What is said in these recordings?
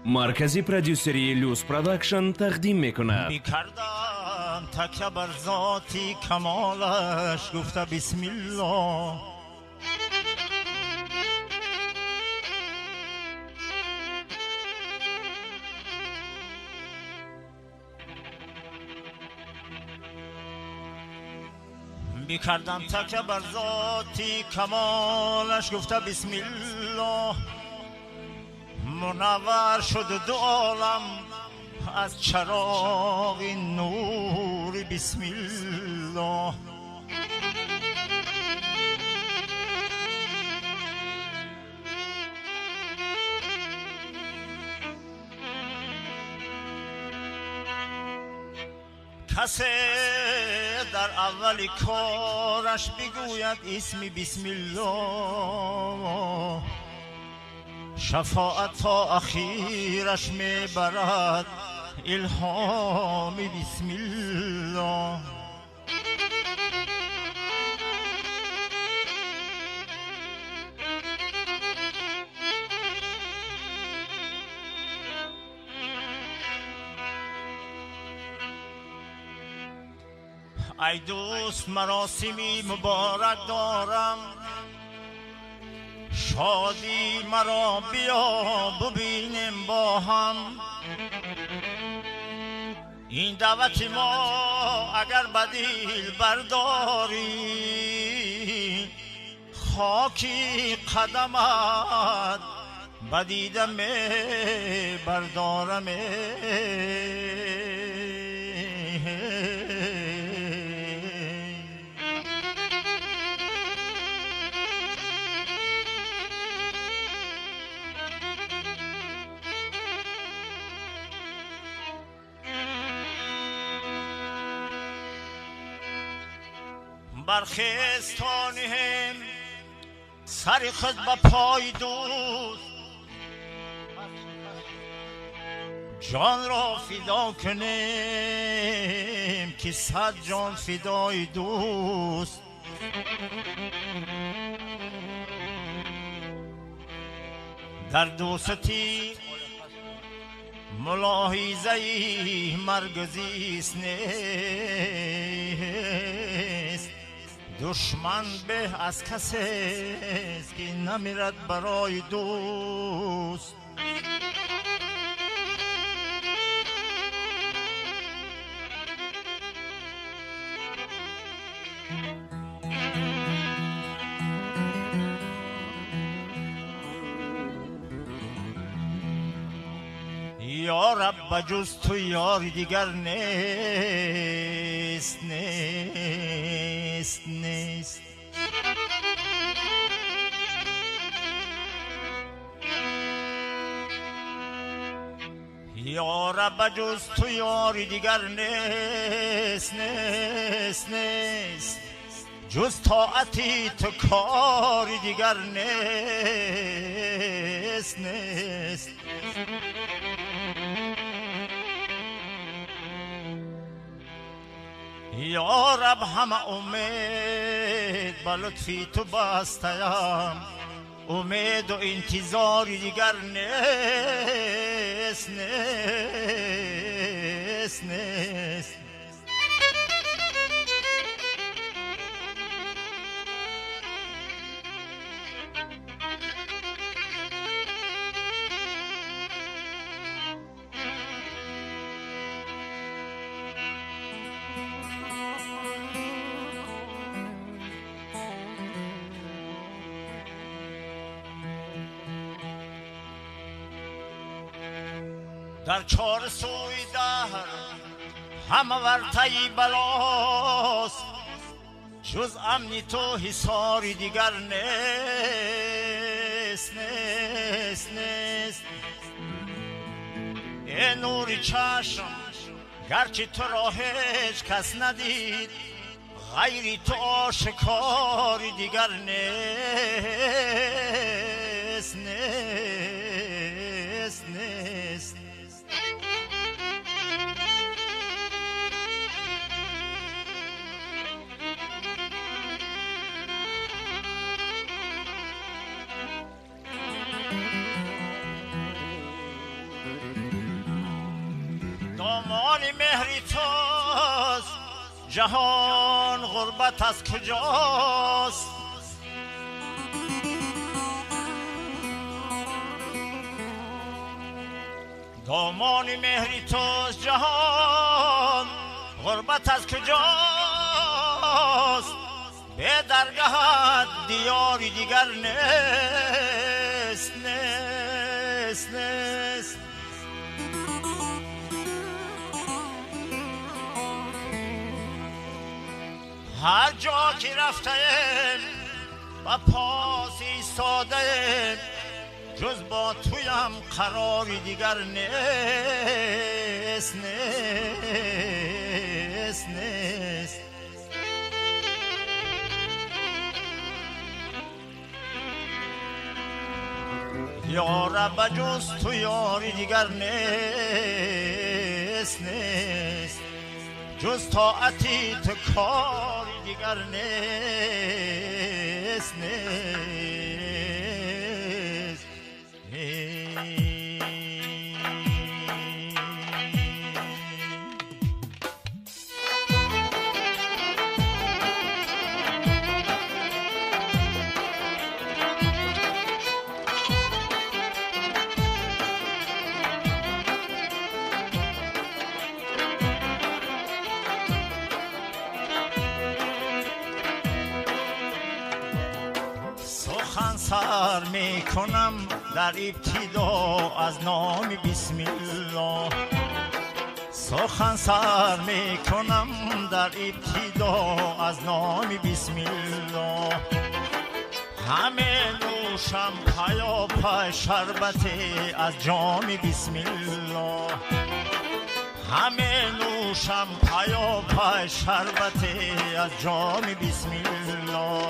مرکزی پرودیوسری لوس پروداکشن تقدیم میکند. میکردم تکیه بر ذاتی کمالش، گفته بسم الله. میکردم تکیه بر ذاتی کمالش، گفته بسم الله. منور شد دو عالم از چراغ نور بسم الله. کسی در اول کارش بگوید اسم بسم الله، شفاعت تا اخیرش میبرد الهام بسم الله. ای دوست مراسمی مبارک دارم، شادی مرا بیا ببینیم با هم. این دعوت ما اگر بدیل برداری، خاکی قدمت بدیده می بردارم. برخیستانیم سر خود به پای دوست، جان را فدا کنیم که صد جان فدای دوست. در دوستی ملاحظه مرگزیست نیست، دشمن به از کسی است که نمیرد برای دوست. یا رب بجز تو یار دیگر نیست نیست نیست. یا رب بجز تو یار دیگر نیست نیست نیست، جز طاعتی تو کار دیگر نیست نیست. یا رب همه امید به لطفی تو بستیم، امید و انتظار دیگر نیست نیست نیست. در چار سوی دهر همه ورطه بلاست، جز امنی تو حصار دیگر نیست نیست نیست. ای نور چشم گرچه تو را هیچ کس ندید، غیری تو آشکار دیگر نیست نیست نیست. جهان غربت از کجاست؟ دامان مهری توست جهان غربت از کجاست؟ به درگاهت دیاری دیگر نیست نیست نیست. هر جا که رفته و پاس ایستاده جز با تویم قراری دیگر نیست نیست نیست. یا رب جز تو یاری دیگر نیست نیست. جز طاعتی تو کاری دیگر نیست نیست. سر می کنم در ابتدا از نام بسم الله. سخن سر می کنم در ابتدا از نام بسم الله. همه نوشم پیا پای شربت از جام بسم الله. همه نوشم پیا پای شربت از جام بسم الله.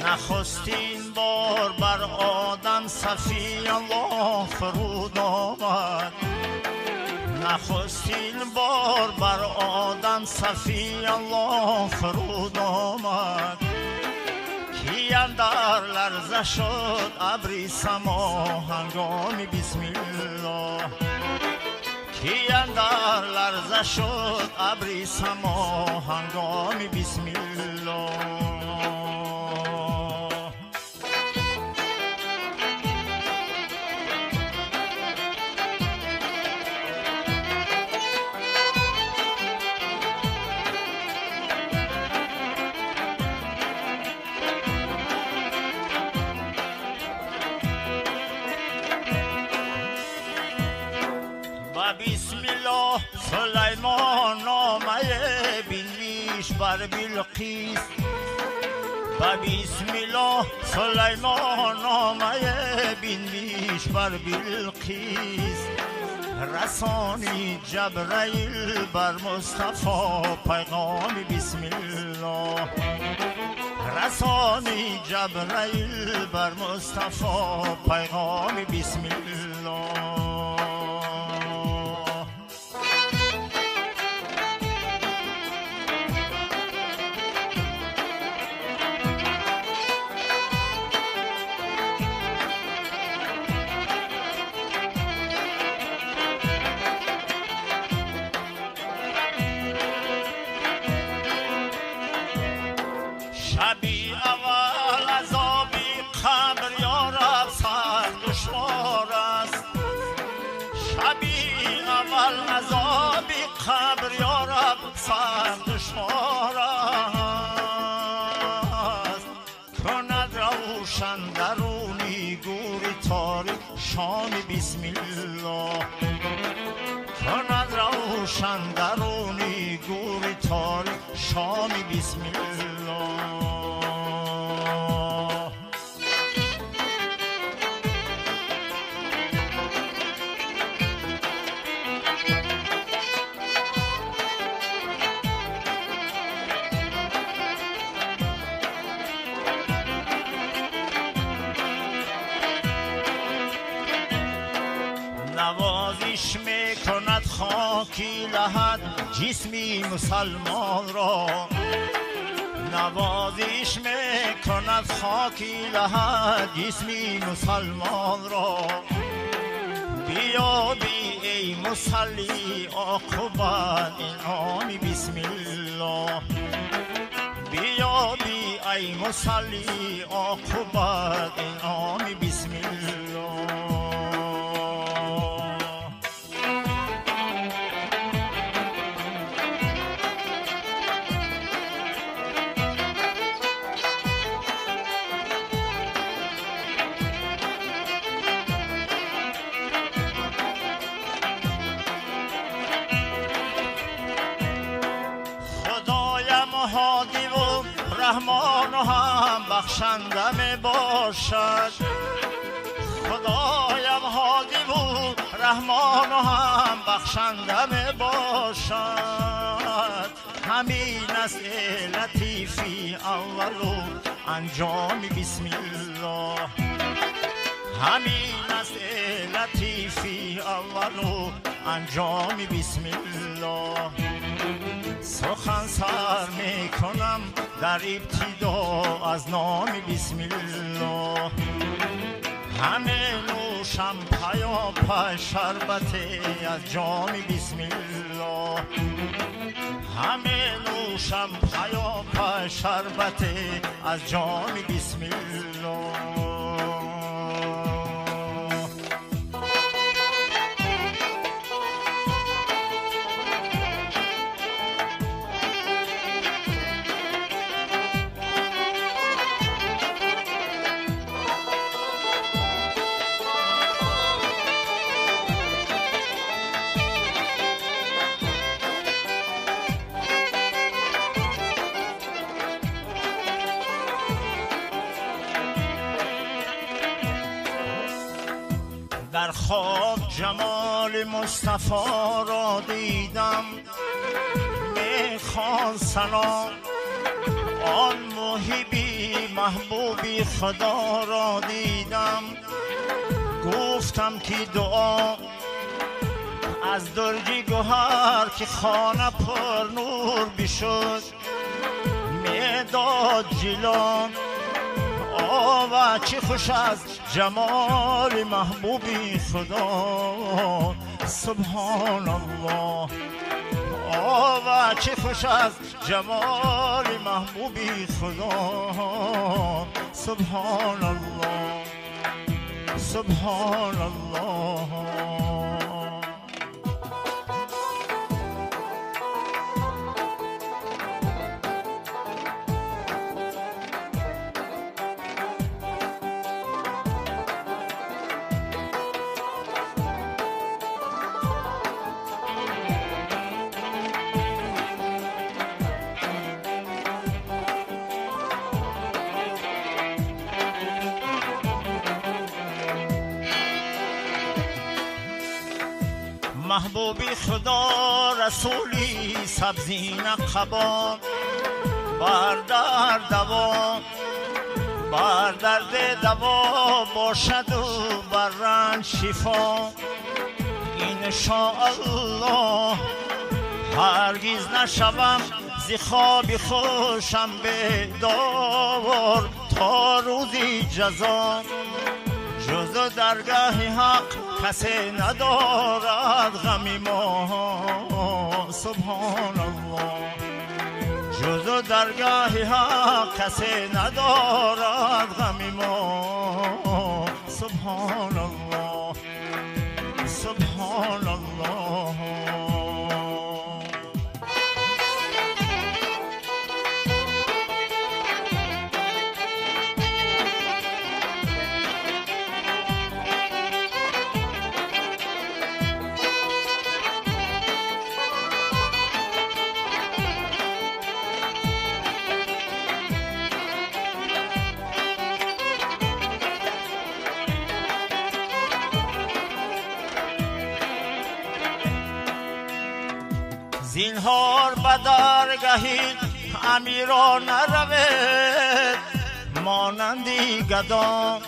نخستین بار بر آدم صفی الله فرود آمد. نخستین بار بر آدم صفی الله فرود آمد. کی اندر لرزه شد ابری سما هنگام بسم الله. کی اندر لرزه شد ابری سما هنگام بسم الله. بسم الله سلیمان نامه بینیش بر بلقیس. بسم الله سلیمان نامه بینیش بر بلقیس. رسانی جبرائیل بر مصطفی پیغام بسم الله. رسانی جبرائیل بر مصطفی پیغام بسم الله. شبی اول عذابی قبر یا رب سخت دشوار است. شبی اول عذابی قبر یا رب سخت دشوار است. کند روشن درونی گوری تاریک شام بسم الله. کند روشن درونی گوری تاریک شام بسم الله. نوازش میکند خاکی لحد جسمی مسلمان را. نوازش میکند خاکی لحد جسمی مسلمان را. بیا بی ای مسلی عاقبت انعامی بسم الله بیابی ای مسلی عاقبت انعامی بسم الله. هادی و رحمان و هم بخشنده می باشد خدایم هادی و رحمان و هم بخشنده می باشد همین است لطیفی اول و انجام بسم الله همین است لطیفی اول و انجام بسم الله. سخن سر می کنم در ابتدا از نام بسم الله همه نوشم پیاپی شربت از جام بسم الله همه نوشم پیاپی شربت از جام بسم الله. در خواب جمال مصطفی را دیدم میخوان سلام آن محبی محبوبی خدا را دیدم گفتم که دعا از درجی گوهر که خانه پر نور بشد میداد جلان و چه خوش از جمال محبوبی خدا سبحان الله و چه خوش از جمال محبوبی خدا سبحان الله سبحان الله. محبوبی خدا رسولی سبزین قبا بر درد دوا بر درد دوا باشد و بر رنج شفا انشاءالله هرگز نشوم ز خواب خوشم بیدار تا روزی جزا جز درگاه حق کسی ندارد غمی ما سبحان الله جز درگاه حق کسی ندارد غمی ما سبحان الله سبحان الله. زینهار به درگاهی امیران نروید مانندی گدا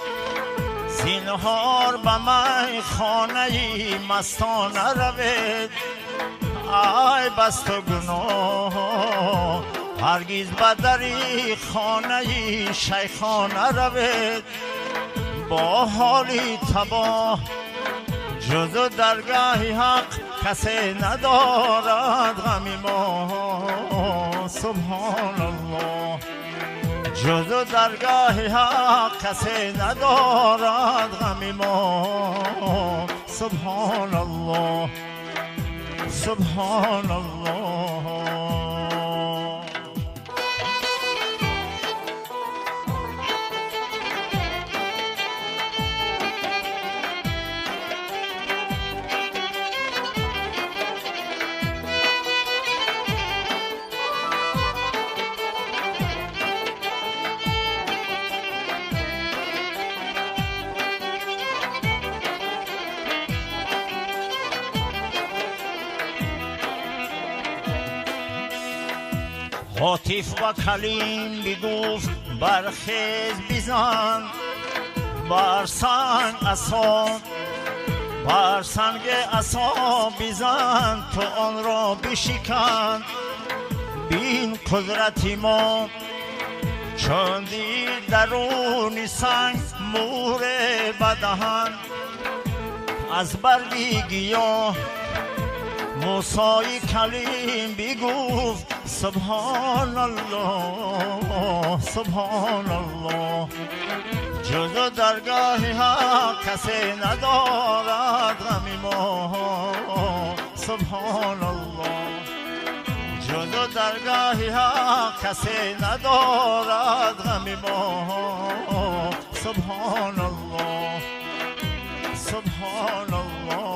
زینهار به می خانه مستان نروید ای بس تو گناه هرگز به دری خانه شیخان نروید با حالی تباه جز درگاه حق کسی ندارد غم ما سبحان الله جز درگاه حق کسی ندارد غم ما سبحان الله سبحان الله هاتف و کلیم بگفت برخیز بزن بر سنگ عصا بر سنگ عصا بزن تو آن را بشکن بین قدرت ما چون دید درون سنگ مور بدهن از برگی گیاه موسی کلیم بگفت سبحان الله سبحان الله جز درگاه حق کسی ندارد غم ما سبحان الله جز درگاه حق کسی ندارد غم ما سبحان الله سبحان الله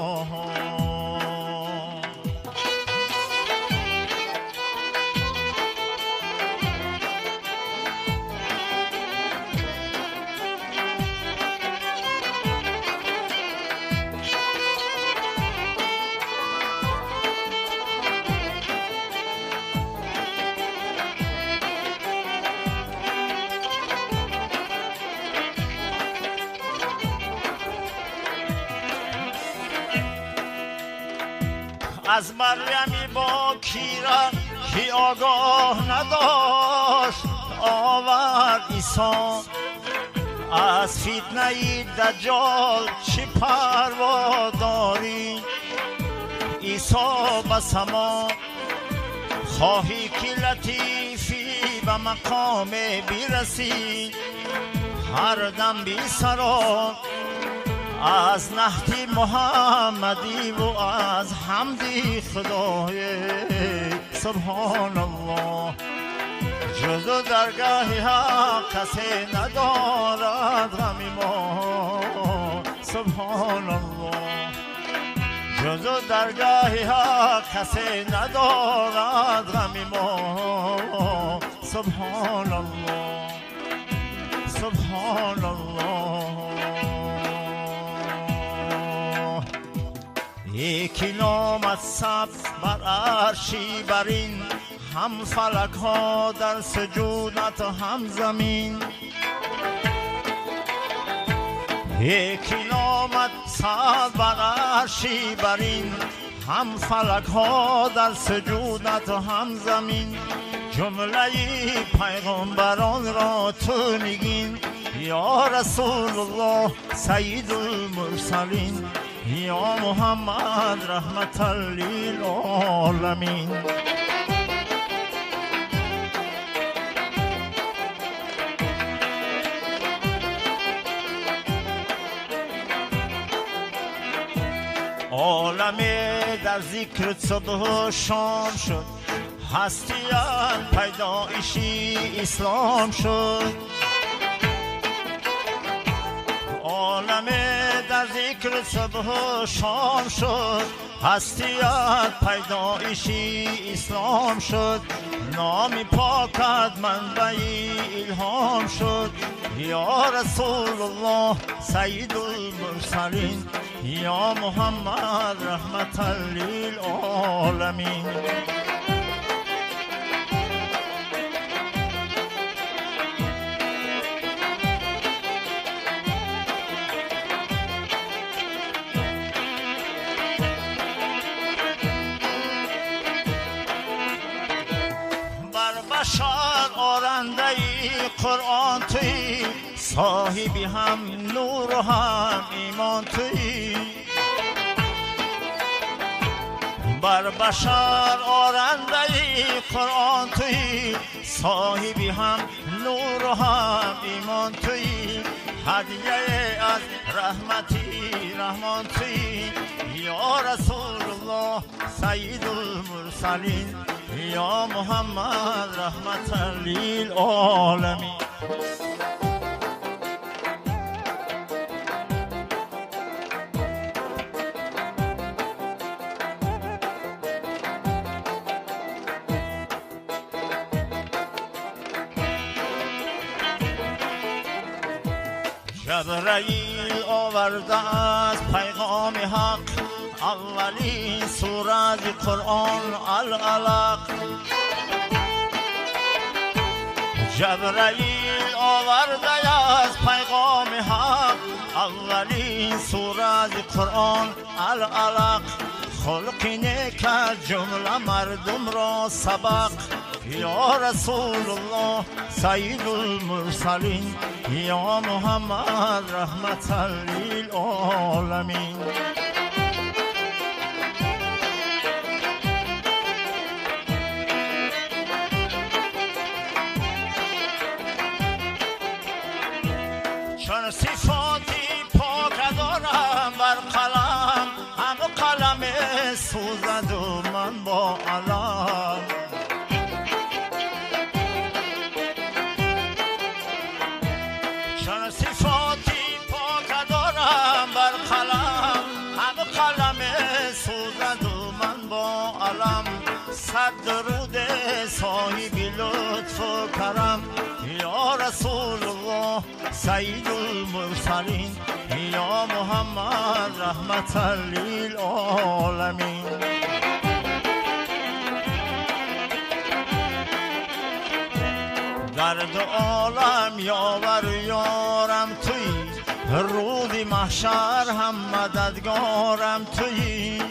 از مریم با کیرا کی آگاه نداشت آورد عیسی از فتنه دجال چی پروا داری عیسی به سما خواهی که لطیفی به مقام برسی هر دم بی سرا از نهتی محمدی و از حمدی خدای سبحان الله جز درگاه حق کسی ندارد غم ما سبحان الله جز درگاه حق کسی ندارد غم ما سبحان الله سبحان الله یکی نامد ثبت بر عرشی برین هم فلک ها در سجودت هم زمین یکی نامد ثبت بر عرشی برین هم فلک ها در سجودت هم زمین جمله پیغمبران را تو نگین یا رسول الله سید المرسلین یا محمد رحمت للعالمین عالم در ذکر صبح و شام شد هستیان پیدایشی اسلام شد عالم در ذکر صبح و شام شد هستیت پیدایشی اسلام شد نام پاکت منبع الهام شد یا رسول الله سید المرسلین یا محمد رحمت للعالمین بشر آرنده قرآن توی صاحبی هم نور و هم ایمان توی بر بشر آرنده قرآن تویی، صاحبی هم نور و هم ایمان تویی، هدیه از رحمتی رحمان تویی، یا رسول الله سید المرسلین، یا محمد رحمت للعالمین. جبرئیل آورده از پیغام حق، اولین سوره قرآن العلق. جبرئیل آورده از پیغام حق، اولین سوره قرآن العلق. خلق نیک جمله مردم را سبق، یا رسول الله سید المرسلین، یا محمد رحمت للعالمین. چون صفاتی پاک دارم بر قلم، هم قلم سوزد و من با علم. چون صفاتی پاک دارم بر قلم، هم قلم سوزد و من با علم. صد درود صاحب لطف و کرم، یا رسول الله سید المرسلین، یا محمد رحمت للعالمین. در دو عالم یاور یارم تویی، روز محشر هم مددگارم تویی.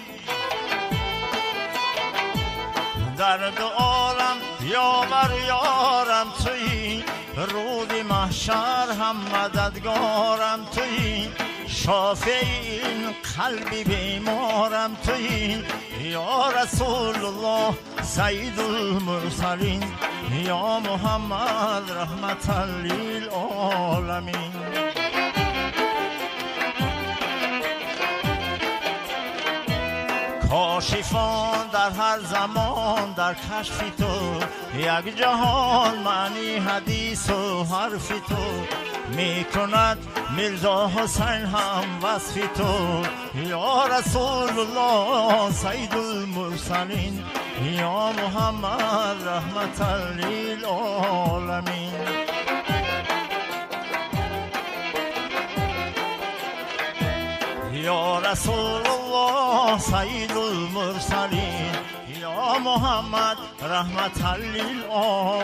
در دو عالم یاور یارم تویی، روز محشر هم مددگارم تویی. شافی این قلبی بیمارم تویی، یا رسول الله سید المرسلین، یا محمد رحمت للعالمین. کاشفان در هر زمان در کشف تو، یک جهان معنی حدیث و حرف تو. میکند میرزا حسین هم وصف تو، یا رسول الله سید المرسلین، یا محمد رحمت للعالمین. یا رسول الله سید المرسلین، یا محمد رحمت للعالمین.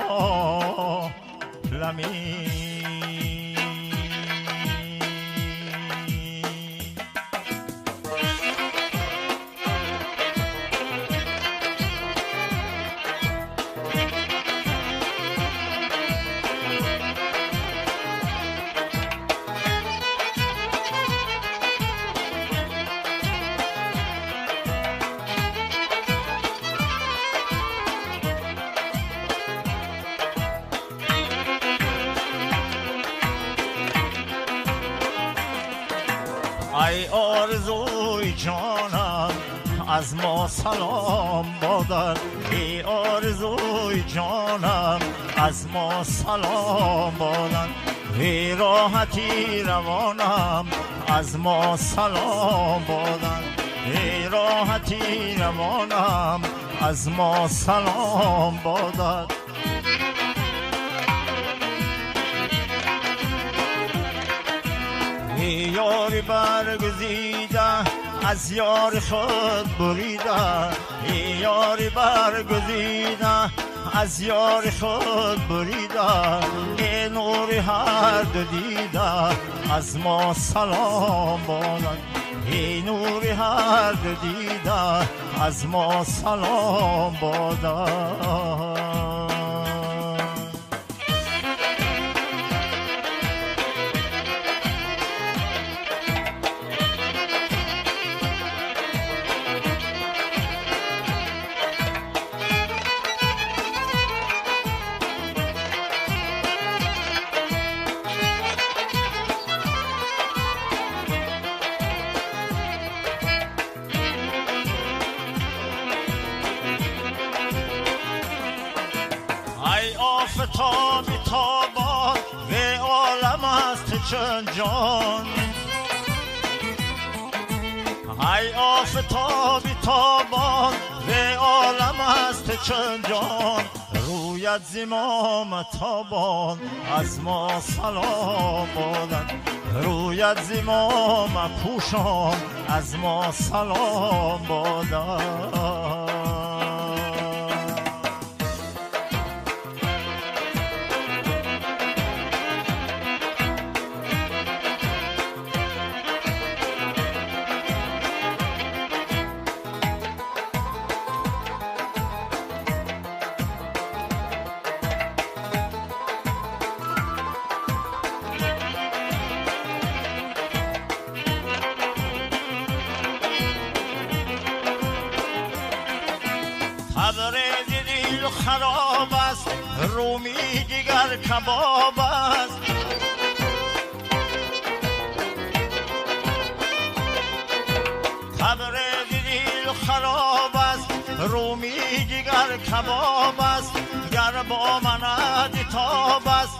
ای آرزوی جانم از ما سلام بادر، ای آرزوی جانم از ما سلام بادر. ای راحتی روانم از ما سلام بادر، ای راحتی روانم از ما سلام بادر. ای یاری برگزیده از یار خود بریده، ای یاری برگزیده از یار خود بریده. ای نور هر دو دیده از ما سلام بادن، ای نور هر دو دیده از ما سلام بادن. چون جان ای آفتابی تابان و عالم است چون جان رویت زمام تابان از ما سلام بادن رویت زمام پوشان از ما سلام بادن خراب است رومی دیگر کباب است خبر دل خراب است رومی دیگر کباب است گر با من تاب است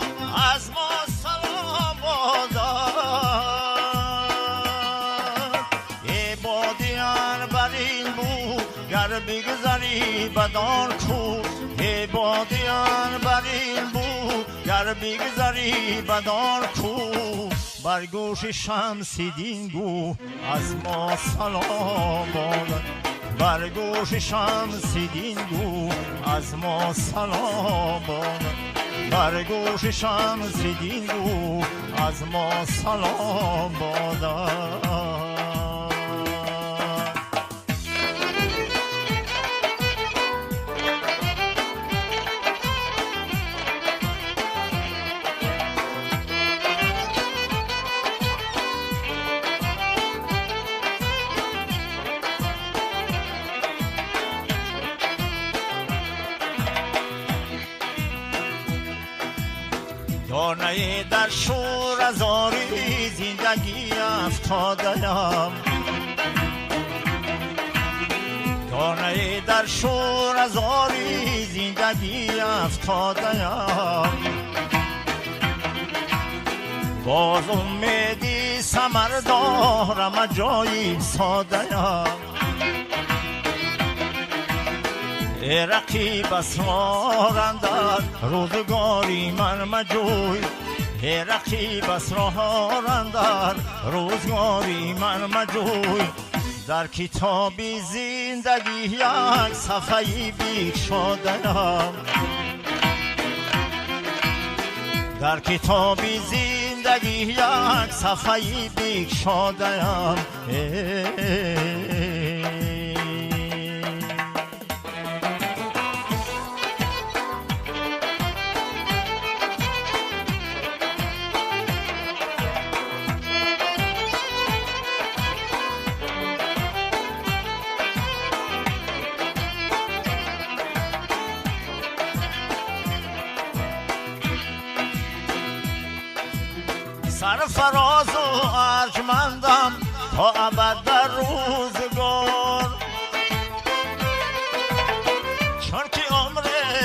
از ما سلام باداد ای بادیان بر این بو گر بگذری بدان کو ای بادیان بر این بو گر بگذری بدان کو بر گوش شمس دین گو از ما سلام بادن بر گوش شمس دین گو از ما سلام بادن بر گوش شمس دین گو از ما سلام بادن دانه در شور از آری زندگی افتادیم دانه در شور از آری زندگی افتادیم باز امیدی سمر دارم جایی سادیم ای رقیب اسرارندر روزگاری من مجوی ای رقیب اسرارندر روزگاری من مجوی در کتابی زندگی یک صفحه‌ای بیک شدم در کتابی زندگی یک صفحه‌ای بیک شدم سرفراز و ارجمندم تا ابد در روزگار چون که عمر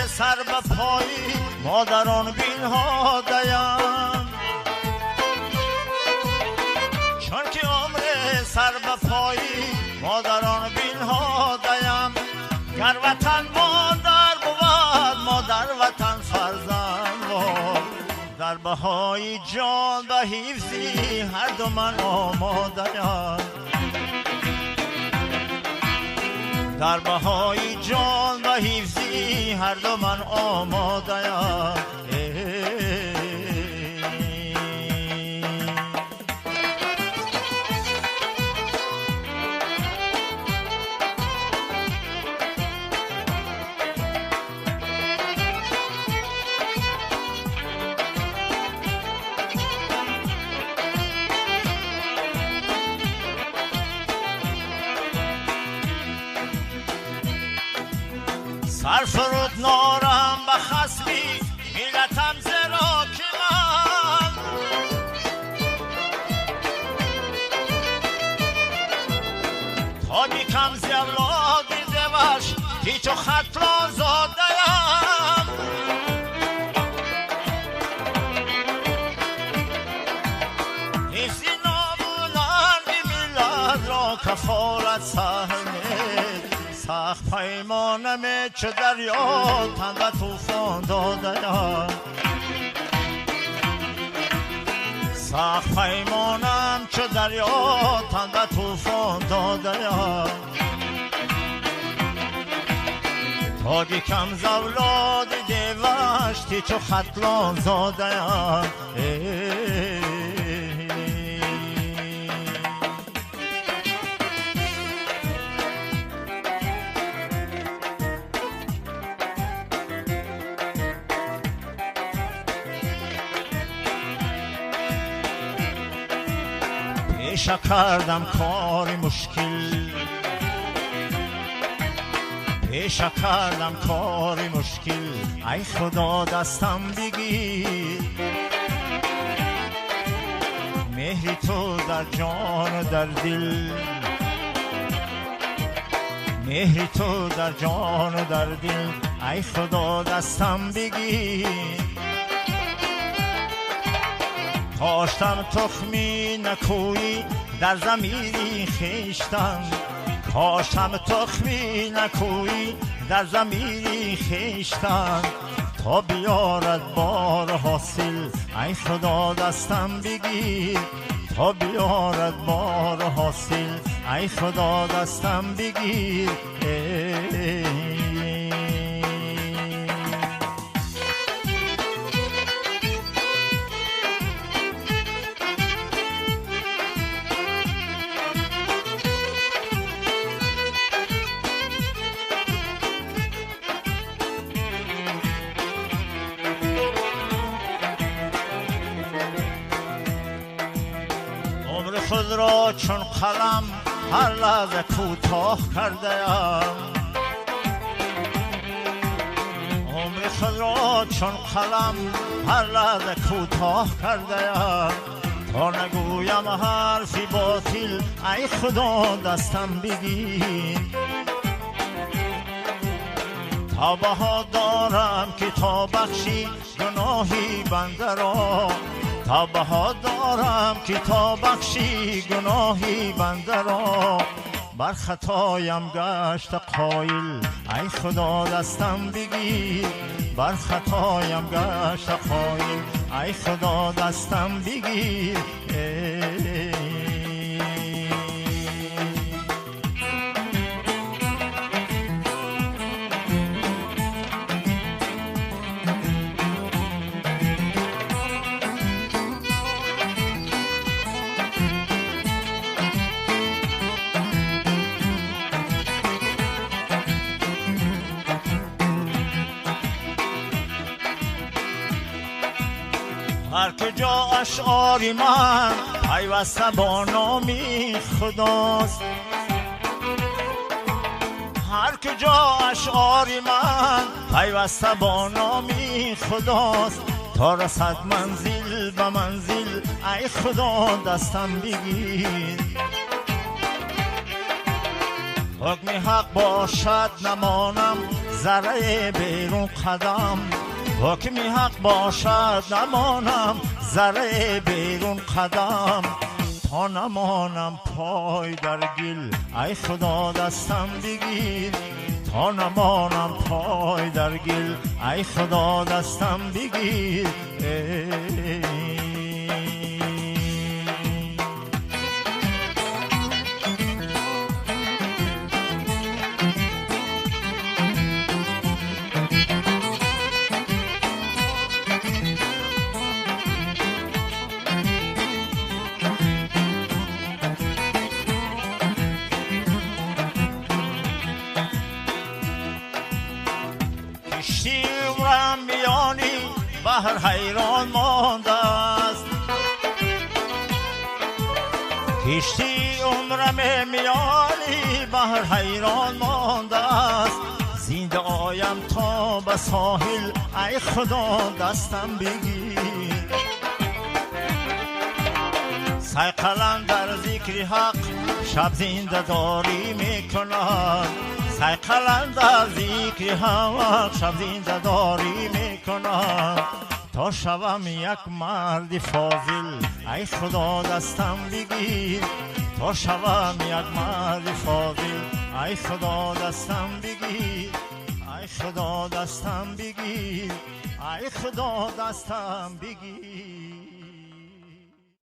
سر به پایی مادران بنهاده‌ام چون که عمر سر به پایی مادران بنهاده‌ام گر وطن مادر بود مادر وطن فرزند بود در بهای جان به حفظی هر دو من آماده‌ام در بهای جان به حفظی هر دو من آماده‌ام سرفرود نارم به خصمی ملتم زرا که من تا بیکم زی اولاد دوش هیچ و خطلان زاده‌ام سخت پیمانم چه دریا تن به توفان داده یا سخت پیمانم چه دریا تن به توفان داده یا تاگی کم زولاد دیوشتی چو خطلان زاده یا پیشه کردم کاری مشکل پیشه کردم کاری مشکل ای خدا دستم بگیر مهری تو در جان و در دل مهری تو در جان و در دل ای خدا دستم بگیر کاشتم تخمی نکویی در ضمیری خویشتن کاشتم تخمی نکویی در ضمیری خویشتن تا بیارد بار حاصل ای خدا دستم بگیر تا بیارد بار حاصل ای خدا دستم بگیر خود را چون قلم هر لحظه کوتاه کرده ام عمر خود را چون قلم هر لحظه کوتاه کرده ام تا نگویم حرفی باطل ای خدا دستم بگیر تا بها دارم که تا بخشی گناهی بنده را تا بها دارم که تا بخشی گناهی بنده را بر خطایم گشت قایل ای خدا دستم بگیر بر خطایم گشت قایل ای خدا دستم بگیر هر کجا اشعاری من پیوسته با نامی خداست هر کجا اشعاری من پیوسته با نامی خداست تا رسد منزل به منزل ای خدا دستم بگیر حکم حق باشد نمانم ذره بیرون قدم حکم حق باشد نمانم ذره بیرون قدم تا نمانم پای در گل ای خدا دستم بگیر تا نمانم پای در گل ای خدا دستم بگیر کشتی عمرم میانی بحر حیران مانده است کشتی عمرم میانی بحر حیران مانده است زنده آیم تا به ساحل ای خدا دستم بگیر سیقلم در ذکر حق شب زنده داری میکند سیقلم در ذکر حق شب زنده داری میکند تا شوم یک مرد فاضل ای خدا دستم بگیر تا شوم یک مرد فاضل. ای خدا دستم بگیر، ای خدا دستم بگیر، ای خدا دستم بگیر.